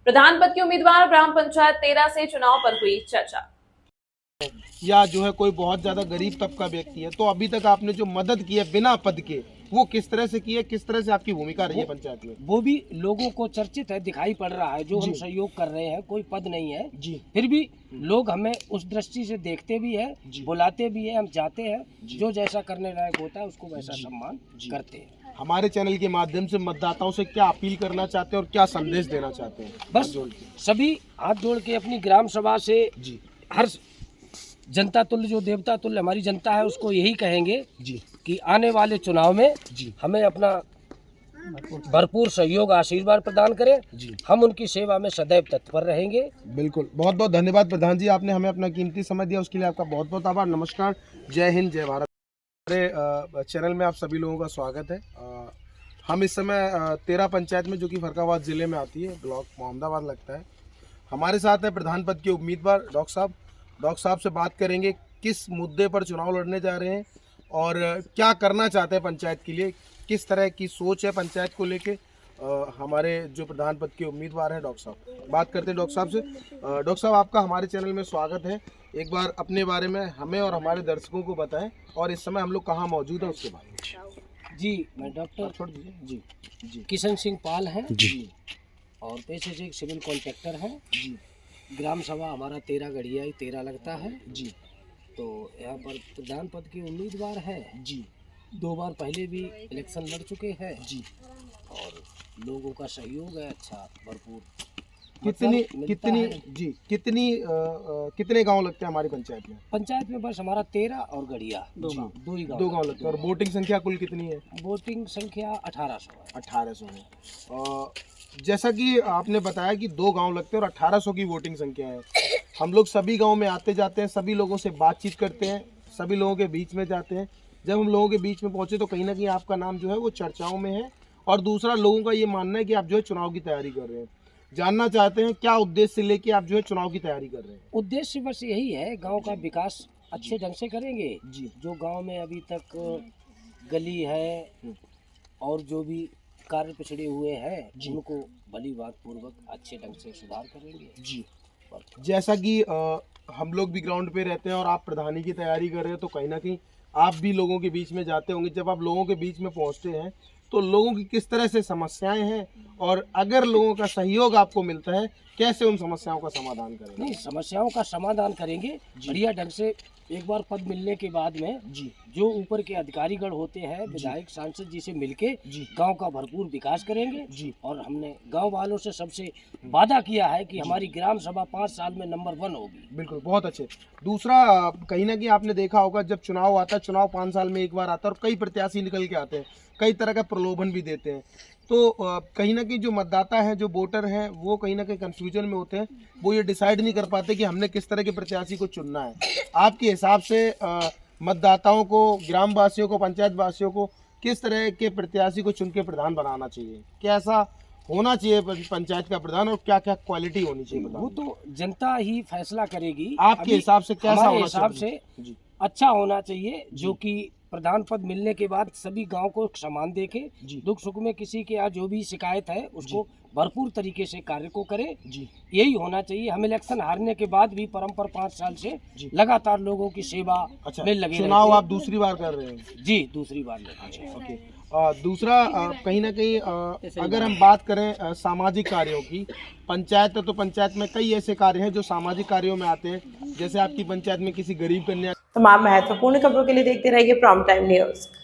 प्रधान पद के उम्मीदवार ग्राम पंचायत 13 से चुनाव पर हुई चर्चा। या जो है कोई बहुत ज्यादा गरीब तबका व्यक्ति है, तो अभी तक आपने जो मदद की है बिना पद के, वो किस तरह से की है, किस तरह से आपकी भूमिका रही है पंचायत में? वो भी लोगों को चर्चित है, दिखाई पड़ रहा है। जो हम सहयोग कर रहे हैं, कोई पद नहीं है जी, फिर भी लोग हमें उस दृष्टि से देखते भी है, बुलाते भी है, हम जाते हैं, जो जैसा करने लायक होता है उसको वैसा सम्मान करते हैं। हमारे चैनल के माध्यम से मतदाताओं से क्या अपील करना चाहते हैं और क्या संदेश देना चाहते हैं? बस सभी हाथ जोड़ के अपनी ग्राम सभा से हर जनता तुल्य, जो देवता तुल्य हमारी जनता है, उसको यही कहेंगे कि आने वाले चुनाव में हमें अपना भरपूर सहयोग आशीर्वाद प्रदान करें। हम उनकी सेवा में सदैव तत्पर रहेंगे। बिल्कुल, बहुत बहुत धन्यवाद प्रधान जी, आपने हमें अपना कीमती समय दिया, उसके लिए आपका बहुत बहुत आभार। नमस्कार, जय हिंद, जय भारत। हमारे चैनल में आप सभी लोगों का स्वागत है। हम इस समय 13 पंचायत में, जो कि फर्रुखाबाद ज़िले में आती है, ब्लॉक मोहम्मदाबाद लगता है। हमारे साथ है प्रधान पद के उम्मीदवार डॉक्टर साहब। डॉक्टर साहब से बात करेंगे किस मुद्दे पर चुनाव लड़ने जा रहे हैं और क्या करना चाहते हैं पंचायत के लिए, किस तरह की सोच है पंचायत को लेके। हमारे जो प्रधान पद के उम्मीदवार हैं डॉक्टर साहब, बात करते हैं डॉक्टर साहब से। डॉक्टर साहब, आपका हमारे चैनल में स्वागत है। एक बार अपने बारे में हमें और हमारे दर्शकों को बताएं और इस समय हम लोग कहाँ मौजूद हैं उसके बारे में। जी, मैं डॉक्टर छोड़ दीजिए जी किशन सिंह पाल हैं जी, और पेशे से एक सिविल कॉन्ट्रैक्टर हैं जी। ग्राम सभा हमारा 13 गढ़िया 13 लगता है जी। तो यहाँ पर प्रधान पद के उम्मीदवार हैं जी। 2 बार पहले भी इलेक्शन लड़ चुके हैं जी, और लोगों का सहयोग है अच्छा, भरपूर। कितने गांव लगते हैं हमारी पंचायत में? पंचायत में बस हमारा 13 और गढ़िया दो ही गांव लगते हैं। और वोटिंग संख्या कुल कितनी है? वोटिंग संख्या 1800 है। 1800 है। जैसा कि आपने बताया कि 2 गांव लगते हैं और 1800 की वोटिंग संख्या है। हम लोग सभी गांव में आते जाते हैं, सभी लोगों से बातचीत करते हैं, सभी लोगों के बीच में जाते हैं। जब हम लोगों के बीच में पहुंचे तो कहीं ना कहीं आपका नाम जो है वो चर्चाओं में है, और दूसरा लोगों का ये मानना है कि आप जो है चुनाव की तैयारी कर रहे हैं। जानना चाहते हैं क्या उद्देश्य लेके आप जो है चुनाव की तैयारी कर रहे हैं? उद्देश्य बस यही है, गांव का विकास अच्छे ढंग से करेंगे जी। जो गांव में अभी तक गली है और जो भी कार्य पिछड़े हुए हैं उनको भली बात पूर्वक अच्छे ढंग से सुधार करेंगे जी। जैसा कि हम लोग भी ग्राउंड पे रहते हैं और आप प्रधानी की तैयारी कर रहे हैं, तो कहीं ना कहीं आप भी लोगों के बीच में जाते होंगे। जब आप लोगों के बीच में पहुंचते हैं तो लोगों की किस तरह से समस्याएं हैं, और अगर लोगों का सहयोग आपको मिलता है, कैसे उन समस्याओं का समाधान करेंगे? नहीं, समस्याओं का समाधान करेंगे बढ़िया ढंग से। एक बार पद मिलने के बाद में जी, जो ऊपर के अधिकारीगण होते हैं, विधायक सांसद जी से मिलके गांव का भरपूर विकास करेंगे जी। और हमने गांव वालों से सबसे वादा किया है कि हमारी ग्राम सभा 5 साल में नंबर 1 होगी। बिल्कुल, बहुत अच्छे। दूसरा, कहीं ना कहीं आपने देखा होगा जब चुनाव आता है, चुनाव 5 साल में एक बार आता है और कई प्रत्याशी निकल के आते हैं, कई तरह का प्रलोभन भी देते हैं। तो कहीं ना कहीं जो मतदाता हैं, जो वोटर हैं, वो कहीं ना कहीं कंफ्यूजन में होते हैं। वो ये डिसाइड नहीं कर पाते कि हमने किस तरह के प्रत्याशी को चुनना है। आपके हिसाब से मतदाताओं को, ग्राम वासियों को, पंचायत वासियों को किस तरह के प्रत्याशी को चुन के प्रधान बनाना चाहिए? कैसा होना चाहिए पंचायत का प्रधान, और क्या क्या क्वालिटी होनी चाहिए? वो तो जनता ही फैसला करेगी। आपके हिसाब से कैसा होना हिसाब से अच्छा होना चाहिए, जो कि प्रधान पद मिलने के बाद सभी गांव को समान देखे, दुख सुख में किसी के यहाँ जो भी शिकायत है उसको भरपूर तरीके से कार्य को करे जी। यही होना चाहिए। हम इलेक्शन हारने के बाद भी परंपरा 5 साल से लगातार लोगों की सेवा में लगे। चुनाव आप दूसरी बार कर रहे हैं जी? दूसरी बार। ओके। दूसरा, कहीं ना कहीं अगर हम बात करें सामाजिक कार्यों की, पंचायत है तो पंचायत में कई ऐसे कार्य हैं जो सामाजिक कार्यों में आते हैं। जैसे आपकी पंचायत में किसी गरीब कन्या। तमाम महत्वपूर्ण खबरों के लिए देखते रहिए प्राइम टाइम न्यूज़।